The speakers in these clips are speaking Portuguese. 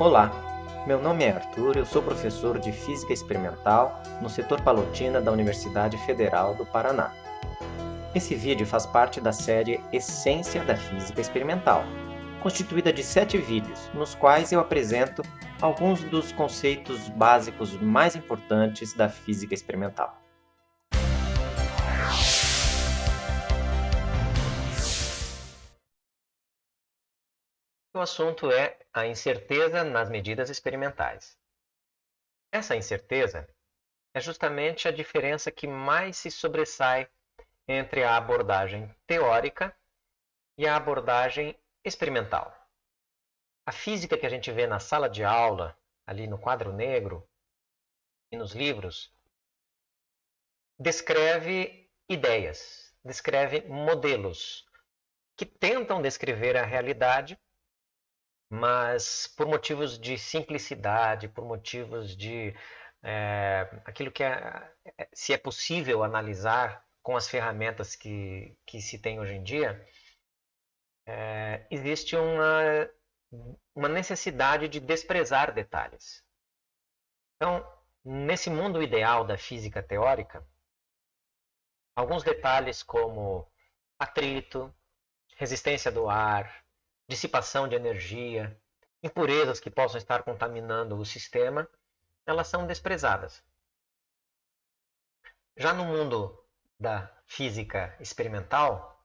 Olá, meu nome é Arthur, eu sou professor de Física Experimental no setor Palotina da Universidade Federal do Paraná. Esse vídeo faz parte da série Essência da Física Experimental, constituída de 7 vídeos, nos quais eu apresento alguns dos conceitos básicos mais importantes da física experimental. O assunto é a incerteza nas medidas experimentais. Essa incerteza é justamente a diferença que mais se sobressai entre a abordagem teórica e a abordagem experimental. A física que a gente vê na sala de aula, ali no quadro negro e nos livros, descreve ideias, descreve modelos que tentam descrever a realidade, mas por motivos de simplicidade, por motivos de aquilo que se é possível analisar com as ferramentas que se tem hoje em dia, existe uma necessidade de desprezar detalhes. Então, nesse mundo ideal da física teórica, alguns detalhes como atrito, resistência do ar, dissipação de energia, impurezas que possam estar contaminando o sistema, elas são desprezadas. Já no mundo da física experimental,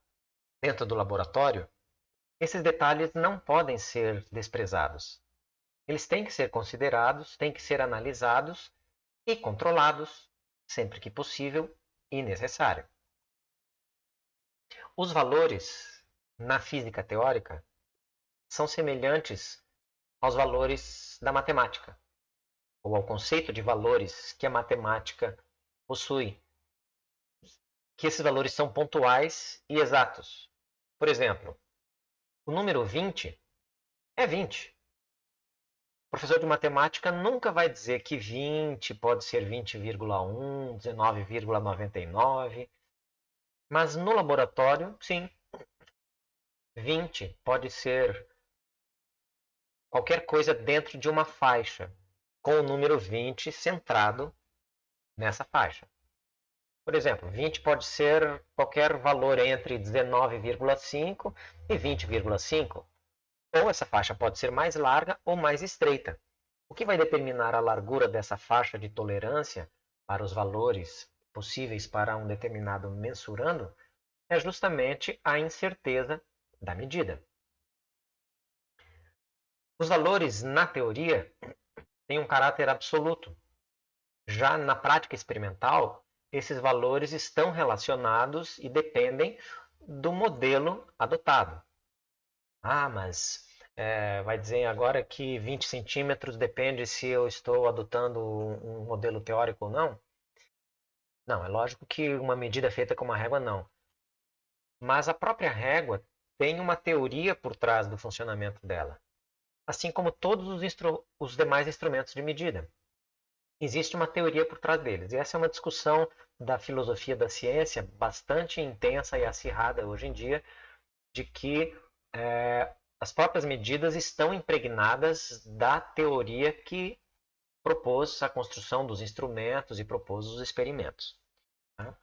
dentro do laboratório, esses detalhes não podem ser desprezados. Eles têm que ser considerados, têm que ser analisados e controlados, sempre que possível e necessário. Os valores na física teórica são semelhantes aos valores da matemática, ou ao conceito de valores que a matemática possui, que esses valores são pontuais e exatos. Por exemplo, o número 20 é 20. O professor de matemática nunca vai dizer que 20 pode ser 20,1, 19,99, mas no laboratório, sim, 20 pode ser qualquer coisa dentro de uma faixa, com o número 20 centrado nessa faixa. Por exemplo, 20 pode ser qualquer valor entre 19,5 e 20,5. Ou essa faixa pode ser mais larga ou mais estreita. O que vai determinar a largura dessa faixa de tolerância para os valores possíveis para um determinado mensurando é justamente a incerteza da medida. Os valores, na teoria, têm um caráter absoluto. Já na prática experimental, esses valores estão relacionados e dependem do modelo adotado. Ah, mas vai dizer agora que 20 centímetros depende se eu estou adotando um modelo teórico ou não? Não, é lógico que uma medida feita com uma régua não. Mas a própria régua tem uma teoria por trás do funcionamento dela, assim como todos os demais instrumentos de medida. Existe uma teoria por trás deles. E essa é uma discussão da filosofia da ciência bastante intensa e acirrada hoje em dia, de que as próprias medidas estão impregnadas da teoria que propôs a construção dos instrumentos e propôs os experimentos. Tá?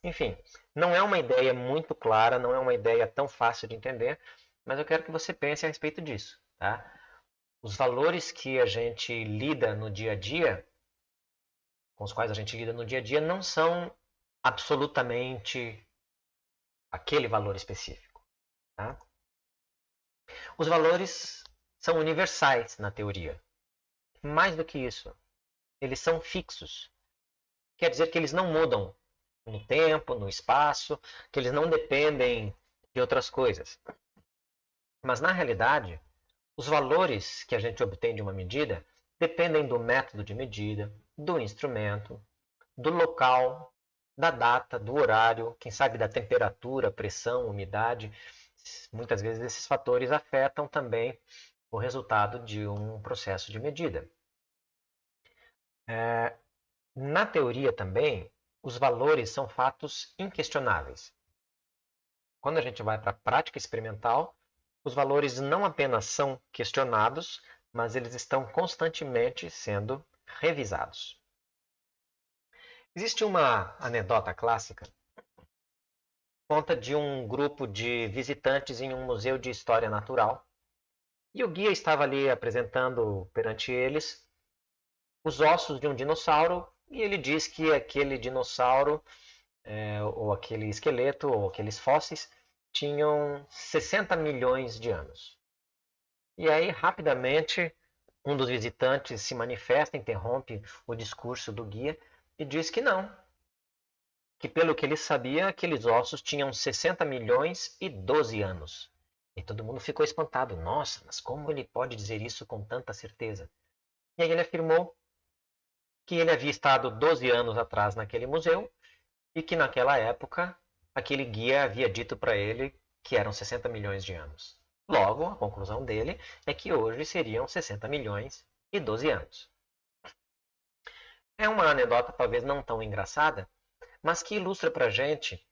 Enfim, não é uma ideia muito clara, não é uma ideia tão fácil de entender, mas eu quero que você pense a respeito disso. Tá? Os valores que a gente lida no dia a dia, com os quais a gente lida no dia a dia, não são absolutamente aquele valor específico. Tá? Os valores são universais na teoria. Mais do que isso, eles são fixos. Quer dizer que eles não mudam no tempo, no espaço, que eles não dependem de outras coisas. Mas, na realidade, os valores que a gente obtém de uma medida dependem do método de medida, do instrumento, do local, da data, do horário, quem sabe da temperatura, pressão, umidade. Muitas vezes esses fatores afetam também o resultado de um processo de medida. Na teoria também, os valores são fatos inquestionáveis. Quando a gente vai para a prática experimental, os valores não apenas são questionados, mas eles estão constantemente sendo revisados. Existe uma anedota clássica, conta de um grupo de visitantes em um museu de história natural, e o guia estava ali apresentando perante eles os ossos de um dinossauro, e ele diz que aquele dinossauro, ou aquele esqueleto, ou aqueles fósseis, tinham 60 milhões de anos. E aí, rapidamente, um dos visitantes se manifesta, interrompe o discurso do guia e diz que não, que pelo que ele sabia, aqueles ossos tinham 60 milhões e 12 anos. E todo mundo ficou espantado. Nossa, mas como ele pode dizer isso com tanta certeza? E aí ele afirmou que ele havia estado 12 anos atrás naquele museu e que naquela época aquele guia havia dito para ele que eram 60 milhões de anos. Logo, a conclusão dele é que hoje seriam 60 milhões e 12 anos. É uma anedota talvez não tão engraçada, mas que ilustra para a gente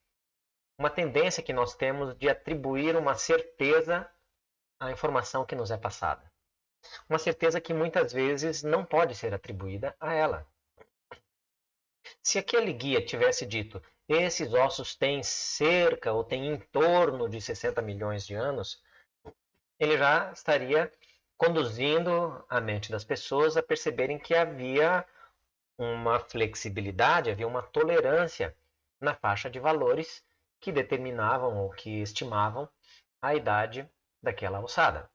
uma tendência que nós temos de atribuir uma certeza à informação que nos é passada. Uma certeza que muitas vezes não pode ser atribuída a ela. Se aquele guia tivesse dito esses ossos têm cerca ou têm em torno de 60 milhões de anos, ele já estaria conduzindo a mente das pessoas a perceberem que havia uma flexibilidade, havia uma tolerância na faixa de valores que determinavam ou que estimavam a idade daquela ossada.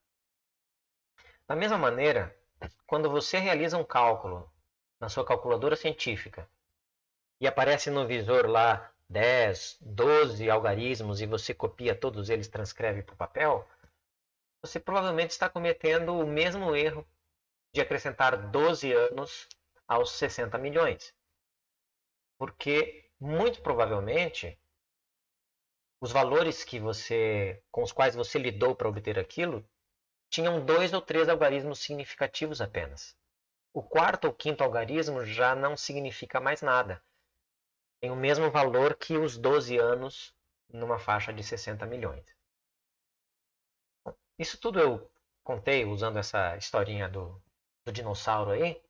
Da mesma maneira, quando você realiza um cálculo na sua calculadora científica e aparece no visor lá 10, 12 algarismos e você copia todos eles e transcreve para o papel, você provavelmente está cometendo o mesmo erro de acrescentar 12 anos aos 60 milhões. Porque, muito provavelmente, os valores com os quais você lidou para obter aquilo tinham 2 ou 3 algarismos significativos apenas. O quarto ou quinto algarismo já não significa mais nada. Tem o mesmo valor que os 12 anos numa faixa de 60 milhões. Isso tudo eu contei usando essa historinha do dinossauro aí,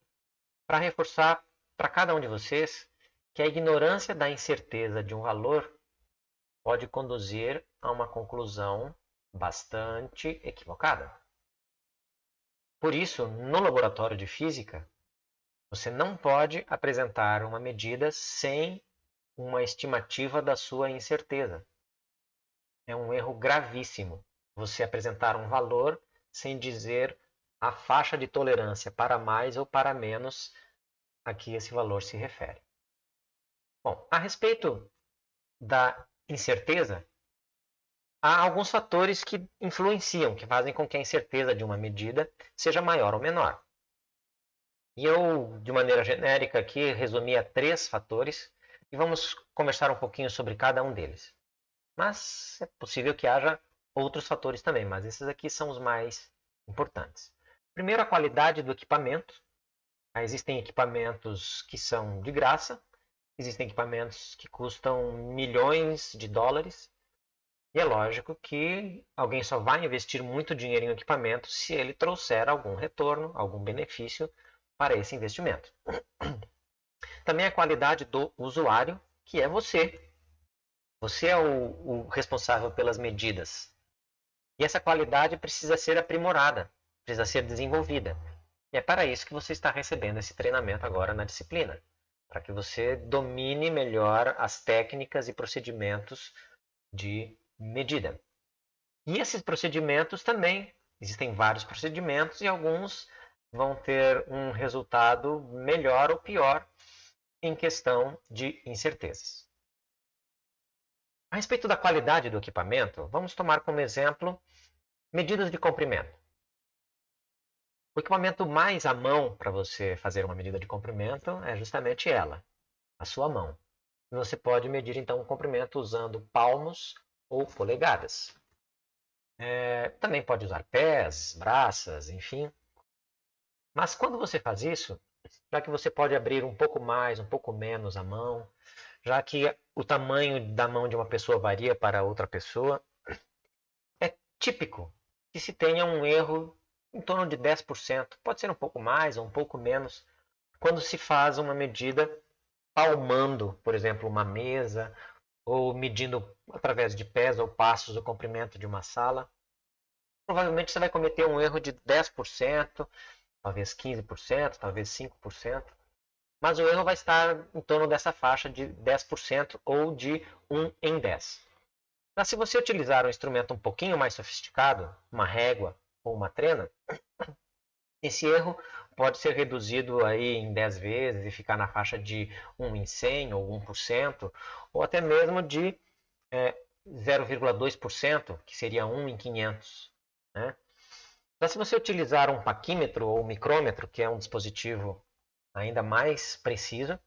para reforçar para cada um de vocês que a ignorância da incerteza de um valor pode conduzir a uma conclusão bastante equivocada. Por isso, no laboratório de física, você não pode apresentar uma medida sem uma estimativa da sua incerteza. É um erro gravíssimo você apresentar um valor sem dizer a faixa de tolerância para mais ou para menos a que esse valor se refere. Bom, a respeito da incerteza, há alguns fatores que influenciam, que fazem com que a incerteza de uma medida seja maior ou menor. E eu, de maneira genérica aqui, resumi a 3 fatores e vamos conversar um pouquinho sobre cada um deles. Mas é possível que haja outros fatores também, mas esses aqui são os mais importantes. Primeiro, a qualidade do equipamento. Existem equipamentos que são de graça, existem equipamentos que custam milhões de dólares, e é lógico que alguém só vai investir muito dinheiro em um equipamento se ele trouxer algum retorno, algum benefício para esse investimento. Também a qualidade do usuário, que é você. Você é o responsável pelas medidas. E essa qualidade precisa ser aprimorada, precisa ser desenvolvida. E é para isso que você está recebendo esse treinamento agora na disciplina, para que você domine melhor as técnicas e procedimentos de medida. E esses procedimentos também, existem vários procedimentos e alguns vão ter um resultado melhor ou pior em questão de incertezas. A respeito da qualidade do equipamento, vamos tomar como exemplo medidas de comprimento. O equipamento mais à mão para você fazer uma medida de comprimento é justamente ela, a sua mão. Você pode medir então o comprimento usando palmos ou polegadas. Também pode usar pés, braças, enfim. Mas quando você faz isso, já que você pode abrir um pouco mais, um pouco menos a mão, já que o tamanho da mão de uma pessoa varia para outra pessoa, é típico que se tenha um erro em torno de 10%, pode ser um pouco mais ou um pouco menos, quando se faz uma medida palmando, por exemplo, uma mesa, ou medindo através de pés ou passos o comprimento de uma sala. Provavelmente você vai cometer um erro de 10%, talvez 15%, talvez 5%, mas o erro vai estar em torno dessa faixa de 10% ou de 1 em 10. Mas se você utilizar um instrumento um pouquinho mais sofisticado, uma régua ou uma trena, esse erro pode ser reduzido aí em 10 vezes e ficar na faixa de 1 em 100 ou 1%, ou até mesmo de 0,2%, que seria 1 em 500. Né? Então, se você utilizar um paquímetro ou micrômetro, que é um dispositivo ainda mais preciso,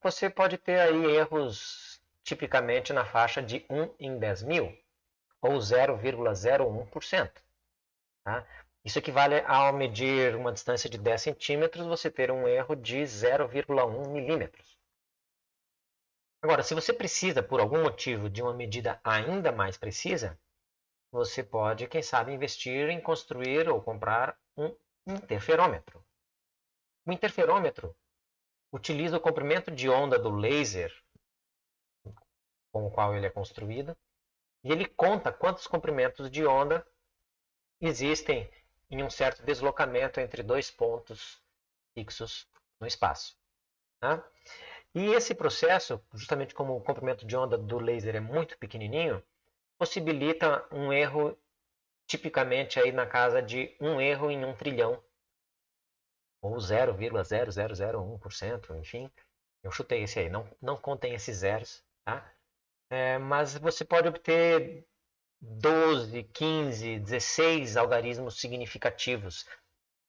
você pode ter aí erros tipicamente na faixa de 1 em 10 mil, ou 0,01%. Tá? Isso equivale ao medir uma distância de 10 centímetros, você ter um erro de 0,1 milímetros. Agora, se você precisa, por algum motivo, de uma medida ainda mais precisa, você pode, quem sabe, investir em construir ou comprar um interferômetro. O interferômetro utiliza o comprimento de onda do laser com o qual ele é construído e ele conta quantos comprimentos de onda existem em um certo deslocamento entre dois pontos fixos no espaço. Tá? E esse processo, justamente como o comprimento de onda do laser é muito pequenininho, possibilita um erro tipicamente aí na casa de um erro em 1 trilhão, ou 0,0001%, enfim, eu chutei esse aí, não contem esses zeros, tá? Mas você pode obter 12, 15, 16 algarismos significativos,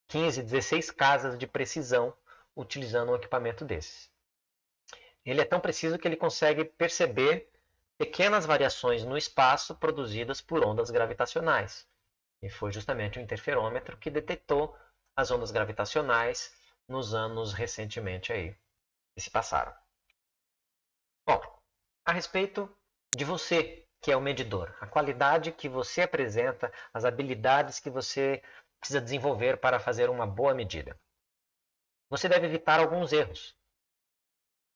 15, 16 casas de precisão utilizando um equipamento desses. Ele é tão preciso que ele consegue perceber pequenas variações no espaço produzidas por ondas gravitacionais. E foi justamente o interferômetro que detectou as ondas gravitacionais nos anos recentemente aí que se passaram. Bom, a respeito de você, que é o medidor, a qualidade que você apresenta, as habilidades que você precisa desenvolver para fazer uma boa medida. Você deve evitar alguns erros.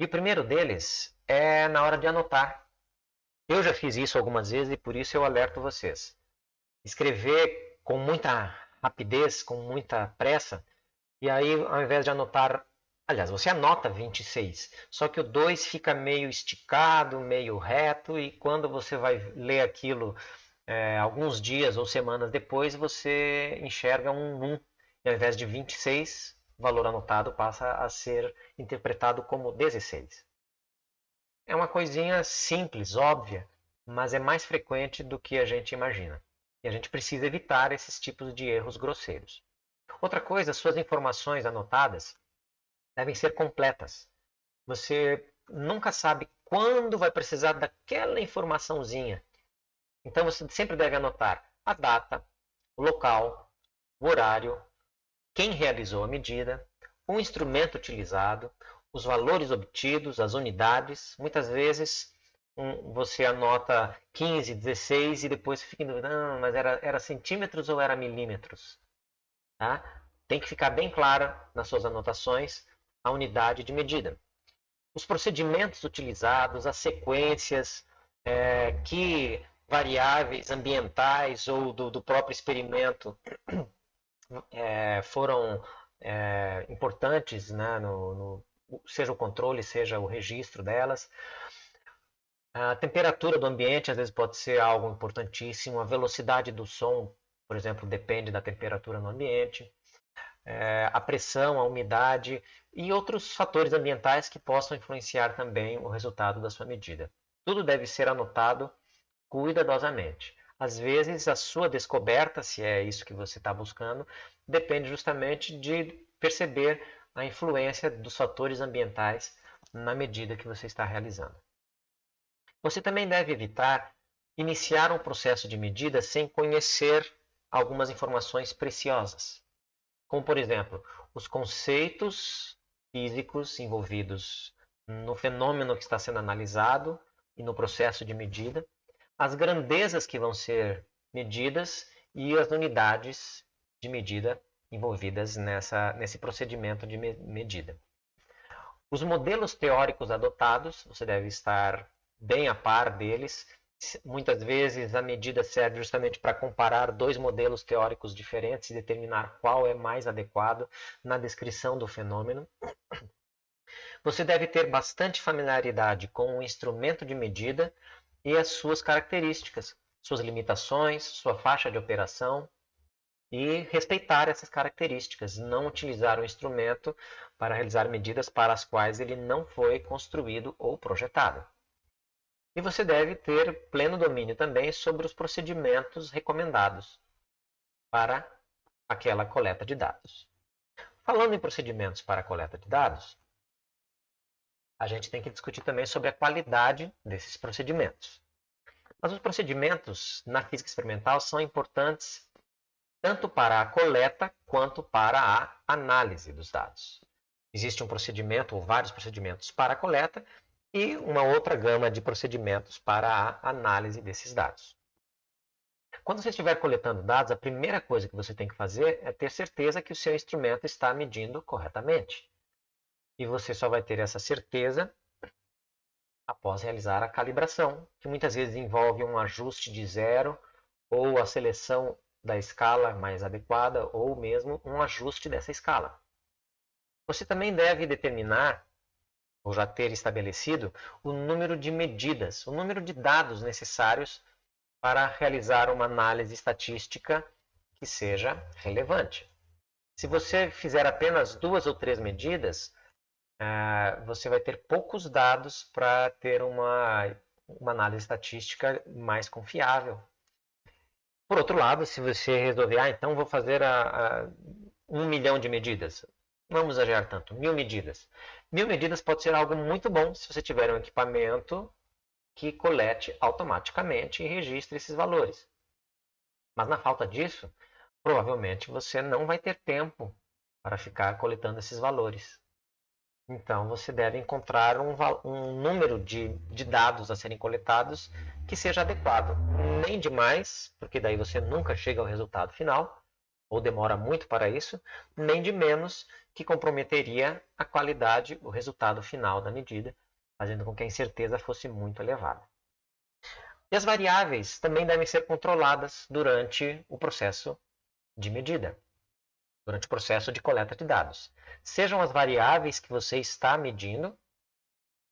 E o primeiro deles é na hora de anotar. Eu já fiz isso algumas vezes e por isso eu alerto vocês. Escrever com muita rapidez, com muita pressa, e aí ao invés de anotar, aliás, você anota 26, só que o 2 fica meio esticado, meio reto, e quando você vai ler aquilo alguns dias ou semanas depois, você enxerga um 1, e ao invés de 26, o valor anotado passa a ser interpretado como 16. É uma coisinha simples, óbvia, mas é mais frequente do que a gente imagina. E a gente precisa evitar esses tipos de erros grosseiros. Outra coisa, suas informações anotadas devem ser completas. Você nunca sabe quando vai precisar daquela informaçãozinha. Então você sempre deve anotar a data, o local, o horário, quem realizou a medida, o instrumento utilizado, os valores obtidos, as unidades. Muitas vezes você anota 15, 16 e depois fica em dúvida, não, mas era centímetros ou era milímetros? Tá? Tem que ficar bem clara nas suas anotações a unidade de medida. Os procedimentos utilizados, as sequências, que variáveis ambientais ou do próprio experimento foram importantes, né, seja o controle, seja o registro delas. A temperatura do ambiente às vezes pode ser algo importantíssimo, a velocidade do som, por exemplo, depende da temperatura no ambiente, a pressão, a umidade e outros fatores ambientais que possam influenciar também o resultado da sua medida. Tudo deve ser anotado cuidadosamente. Às vezes, a sua descoberta, se é isso que você está buscando, depende justamente de perceber a influência dos fatores ambientais na medida que você está realizando. Você também deve evitar iniciar um processo de medida sem conhecer algumas informações preciosas, como, por exemplo, os conceitos físicos envolvidos no fenômeno que está sendo analisado e no processo de medida, as grandezas que vão ser medidas e as unidades de medida envolvidas nesse procedimento de medida. Os modelos teóricos adotados, você deve estar bem a par deles. Muitas vezes a medida serve justamente para comparar dois modelos teóricos diferentes e determinar qual é mais adequado na descrição do fenômeno. Você deve ter bastante familiaridade com o instrumento de medida e as suas características, suas limitações, sua faixa de operação, e respeitar essas características, não utilizar o instrumento para realizar medidas para as quais ele não foi construído ou projetado. E você deve ter pleno domínio também sobre os procedimentos recomendados para aquela coleta de dados. Falando em procedimentos para a coleta de dados, a gente tem que discutir também sobre a qualidade desses procedimentos. Mas os procedimentos na física experimental são importantes tanto para a coleta quanto para a análise dos dados. Existe um procedimento ou vários procedimentos para a coleta e uma outra gama de procedimentos para a análise desses dados. Quando você estiver coletando dados, a primeira coisa que você tem que fazer é ter certeza que o seu instrumento está medindo corretamente. E você só vai ter essa certeza após realizar a calibração, que muitas vezes envolve um ajuste de zero ou a seleção da escala mais adequada ou mesmo um ajuste dessa escala. Você também deve determinar, ou já ter estabelecido, o número de medidas, o número de dados necessários para realizar uma análise estatística que seja relevante. Se você fizer apenas 2 ou 3 medidas, você vai ter poucos dados para ter uma análise estatística mais confiável. Por outro lado, se você resolver, então vou fazer 1 milhão de medidas. Não vamos exagerar tanto, 1000 medidas. 1000 medidas pode ser algo muito bom se você tiver um equipamento que colete automaticamente e registre esses valores. Mas na falta disso, provavelmente você não vai ter tempo para ficar coletando esses valores. Então você deve encontrar um número de dados a serem coletados que seja adequado. Nem demais, porque daí você nunca chega ao resultado final, ou demora muito para isso, nem de menos, que comprometeria a qualidade, o resultado final da medida, fazendo com que a incerteza fosse muito elevada. E as variáveis também devem ser controladas durante o processo de medida, durante o processo de coleta de dados. Sejam as variáveis que você está medindo,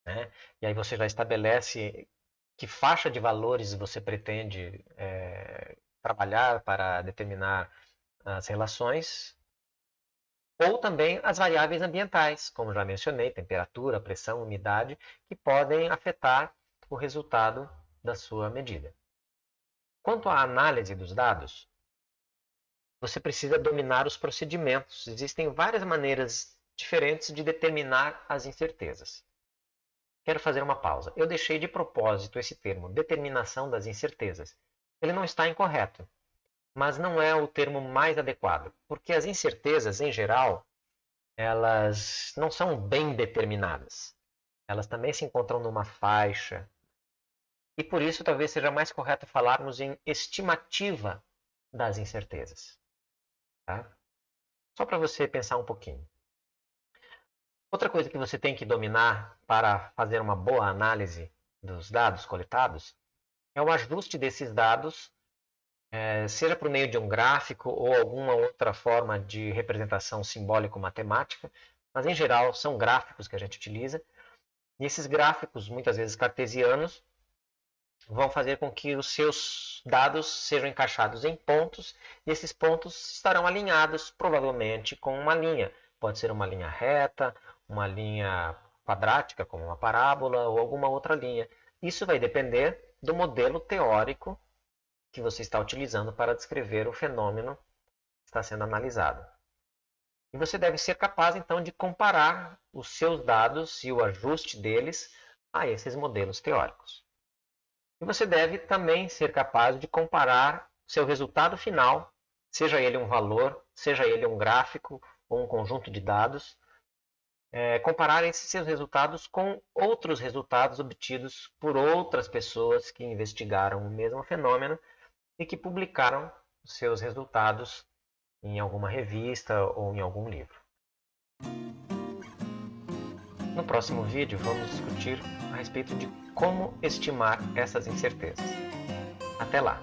né? E aí você já estabelece que faixa de valores você pretende trabalhar para determinar as relações, ou também as variáveis ambientais, como já mencionei, temperatura, pressão, umidade, que podem afetar o resultado da sua medida. Quanto à análise dos dados, você precisa dominar os procedimentos. Existem várias maneiras diferentes de determinar as incertezas. Quero fazer uma pausa. Eu deixei de propósito esse termo, determinação das incertezas. Ele não está incorreto, mas não é o termo mais adequado, porque as incertezas, em geral, elas não são bem determinadas. Elas também se encontram numa faixa. E por isso talvez seja mais correto falarmos em estimativa das incertezas. Tá? Só para você pensar um pouquinho. Outra coisa que você tem que dominar para fazer uma boa análise dos dados coletados é o ajuste desses dados, seja por meio de um gráfico ou alguma outra forma de representação simbólico-matemática, mas em geral são gráficos que a gente utiliza. E esses gráficos, muitas vezes cartesianos, vão fazer com que os seus dados sejam encaixados em pontos, e esses pontos estarão alinhados provavelmente com uma linha. Pode ser uma linha reta, uma linha quadrática, como uma parábola, ou alguma outra linha. Isso vai depender do modelo teórico que você está utilizando para descrever o fenômeno que está sendo analisado. E você deve ser capaz, então, de comparar os seus dados e o ajuste deles a esses modelos teóricos. E você deve também ser capaz de comparar seu resultado final, seja ele um valor, seja ele um gráfico ou um conjunto de dados, comparar esses seus resultados com outros resultados obtidos por outras pessoas que investigaram o mesmo fenômeno e que publicaram os seus resultados em alguma revista ou em algum livro. No próximo vídeo vamos discutir a respeito de como estimar essas incertezas. Até lá!